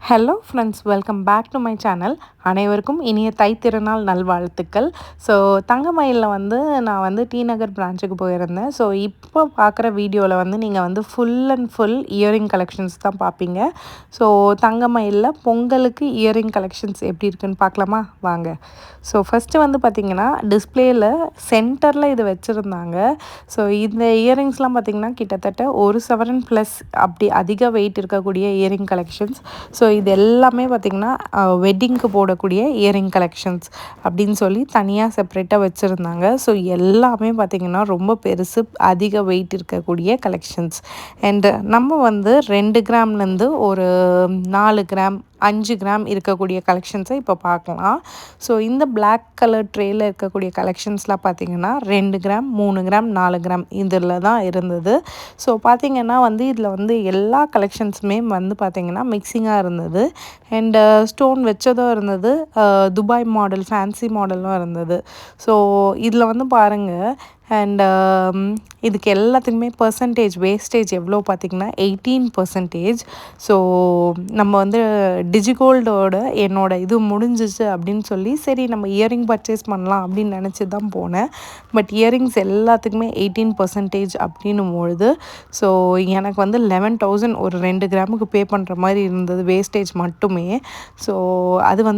Hello friends, welcome back to my channel. அனைவருக்கும் இனிய தை திருநாள் நல்வாழ்த்துக்கள். ஸோ தங்கமயிலில் நான் டி நகர் பிரான்ச்சுக்கு போயிருந்தேன். ஸோ இப்போ பார்க்குற வீடியோவில் நீங்கள் full and full earring collections தான் பார்ப்பீங்க. ஸோ தங்கமயிலில் பொங்கலுக்கு இயரிங் கலெக்ஷன்ஸ் எப்படி இருக்குன்னு பார்க்கலாமா? வாங்க. ஸோ ஃபஸ்ட்டு பார்த்திங்கன்னா டிஸ்பிளேயில் சென்டரில் இது வச்சுருந்தாங்க. ஸோ இந்த இயரிங்ஸ்லாம் பார்த்திங்கன்னா கிட்டத்தட்ட 1 சவரன் ப்ளஸ் அப்படி அதிக வெயிட் இருக்கக்கூடிய இயரிங் கலெக்ஷன்ஸ். ஸோ இது எல்லாமே பார்த்திங்கன்னா வெட்டிங்க்கு போடக்கூடிய இயரிங் கலெக்ஷன்ஸ் அப்படின்னு சொல்லி தனியாக செப்ரேட்டாக வச்சுருந்தாங்க. ஸோ எல்லாமே பார்த்திங்கன்னா ரொம்ப பெருசு, அதிக வெயிட் இருக்கக்கூடிய கலெக்ஷன்ஸ். அண்டு நம்ம 2 கிராம்லேருந்து ஒரு 4 கிராம் 5 கிராம் இருக்கக்கூடிய கலெக்ஷன்ஸை இப்போ பார்க்கலாம். ஸோ இந்த பிளாக் கலர் ட்ரேயில் இருக்கக்கூடிய கலெக்ஷன்ஸ்லாம் பார்த்திங்கன்னா 2 கிராம் 3 கிராம் 4 கிராம் இதில் தான் இருந்தது. ஸோ பார்த்திங்கன்னா இதில் எல்லா கலெக்ஷன்ஸுமே பார்த்திங்கன்னா மிக்சிங்காக இருந்தது. அண்டு ஸ்டோன் வச்சதும் இருந்தது, துபாய் மாடல் ஃபேன்சி மாடலும் இருந்தது. ஸோ இதில் பாருங்கள். அண்டு இதுக்கு எல்லாத்துக்குமே பர்சன்டேஜ் வேஸ்டேஜ் எவ்வளோ பார்த்திங்கன்னா 18%. ஸோ நம்ம டிஜிகோல்டோட என்னோட இது முடிஞ்சிச்சு அப்படின்னு சொல்லி சரி நம்ம இயரிங் பர்ச்சேஸ் பண்ணலாம் அப்படின்னு நினச்சி தான் போனேன். பட் இயரிங்ஸ் எல்லாத்துக்குமே 18% அப்படின்னும் பொழுது ஸோ எனக்கு 11,000 ஒரு 2 கிராமுக்கு பே பண்ணுற மாதிரி இருந்தது, வேஸ்டேஜ் மட்டுமே. ஸோ அது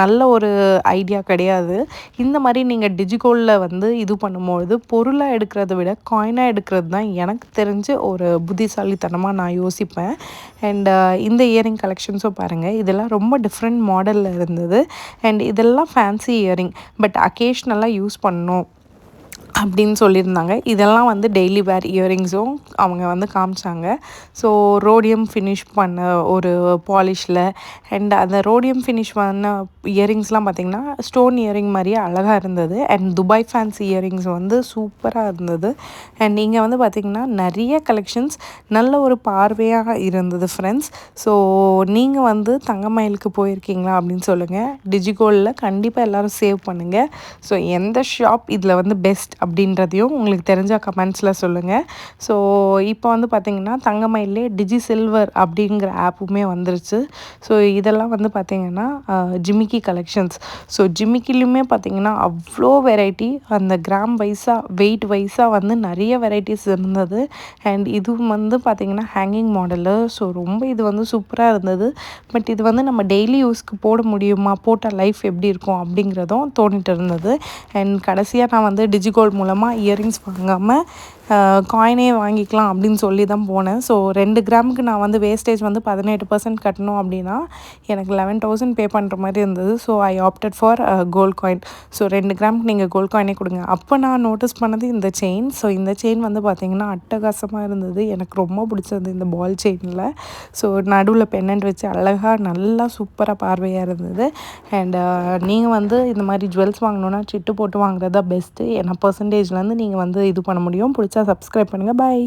நல்ல ஒரு ஐடியா கிடையாது. இந்த மாதிரி நீங்கள் டிஜிகோல்டில் இது பண்ணும்பொழுது பொருளாக எடுக்கிறத விட காயினாக எடுக்கிறது தான் எனக்கு தெரிஞ்சு ஒரு புத்திசாலித்தனமாக நான் யோசிப்பேன். அண்டு இந்த இயரிங் கலெக்ஷன்ஸும் பாருங்கள், இதெல்லாம் ரொம்ப டிஃப்ரெண்ட் மாடலில் இருந்தது. அண்ட் இதெல்லாம் ஃபேன்சி இயரிங், பட் அக்கேஷ்னலாக யூஸ் பண்ணணும் அப்படின்னு சொல்லியிருந்தாங்க. இதெல்லாம் டெய்லி வேர் இயரிங்ஸும் அவங்க காமிச்சாங்க. ஸோ ரோடியம் ஃபினிஷ் பண்ண ஒரு பாலிஷில் அண்ட் அந்த ரோடியம் ஃபினிஷ் பண்ண இயரிங்ஸ்லாம் பார்த்திங்கன்னா ஸ்டோன் இயரிங் மாதிரியே அழகாக இருந்தது. அண்ட் துபாய் ஃபேன்சி இயரிங்ஸ் சூப்பராக இருந்தது. அண்ட் இங்கே பார்த்திங்கன்னா நிறைய கலெக்ஷன்ஸ் நல்ல ஒரு பார்வையாக இருந்தது ஃப்ரெண்ட்ஸ். ஸோ நீங்கள் தங்கமயிலுக்கு போயிருக்கீங்களா அப்படின்னு சொல்லுங்கள். டிஜிகோல்டில் கண்டிப்பாக எல்லோரும் சேவ் பண்ணுங்கள். ஸோ எந்த ஷாப் இதில் பெஸ்ட் அப்படின்றதையும் உங்களுக்கு தெரிஞ்ச கமெண்ட்ஸில் சொல்லுங்கள். ஸோ இப்போ பார்த்திங்கன்னா தங்கமயிலே டிஜி சில்வர் அப்படிங்கிற ஆப்புமே வந்துருச்சு. ஸோ இதெல்லாம் பார்த்திங்கன்னா ஜிமிக்கி கலெக்ஷன்ஸ். ஸோ ஜிமிக்கிலையுமே பார்த்திங்கன்னா அவ்வளோ வெரைட்டி, அந்த கிராம் வைஸாக வெயிட் வைஸாக நிறைய வெரைட்டிஸ் இருந்தது. அண்ட் இதுவும் பார்த்திங்கன்னா ஹேங்கிங் மாடலு. ஸோ ரொம்ப இது சூப்பராக இருந்தது. பட் இது நம்ம டெய்லி யூஸ்க்கு போட முடியுமா, போட்டால் லைஃப் எப்படி இருக்கும் அப்படிங்கிறதும் தோணிட்டு இருந்தது. அண்ட் கடைசியாக நான் டிஜிகோல்ட் மூலமாக இயரிங்ஸ் வாங்காமல் காயினே வாங்கிக்கலாம் அப்படின்னு சொல்லி தான் போனேன். ஸோ 2 கிராமுக்கு நான் வேஸ்டேஜ் 18% கட்டணும் அப்படின்னா எனக்கு 11,000 பே பண்ணுற மாதிரி இருந்தது. So I opted for gold coin. So 2 கிராமுக்கு நீங்கள் கோல்ட் காயினே கொடுங்க. அப்போ நான் நோட்டீஸ் பண்ணது இந்த செயின். ஸோ இந்த செயின் பார்த்திங்கன்னா அட்டகாசமாக இருந்தது. எனக்கு ரொம்ப பிடிச்சது இந்த பால் செயினில். ஸோ நடுவில் பென்னண்ட் வச்சு அழகாக நல்லா சூப்பராக பார்வையாக இருந்தது. அண்ட் நீங்கள் இந்த மாதிரி ஜுவல்ஸ் வாங்கணுன்னா சிட்டு போட்டு வாங்குறது தான் பெஸ்ட்டு. ஏன்னா பர்சன்டேஜ்லேருந்து நீங்கள் இது பண்ண முடியும். பிடிச்சா சப்ஸ்கிரைப் பண்ணுங்கள். பாய்.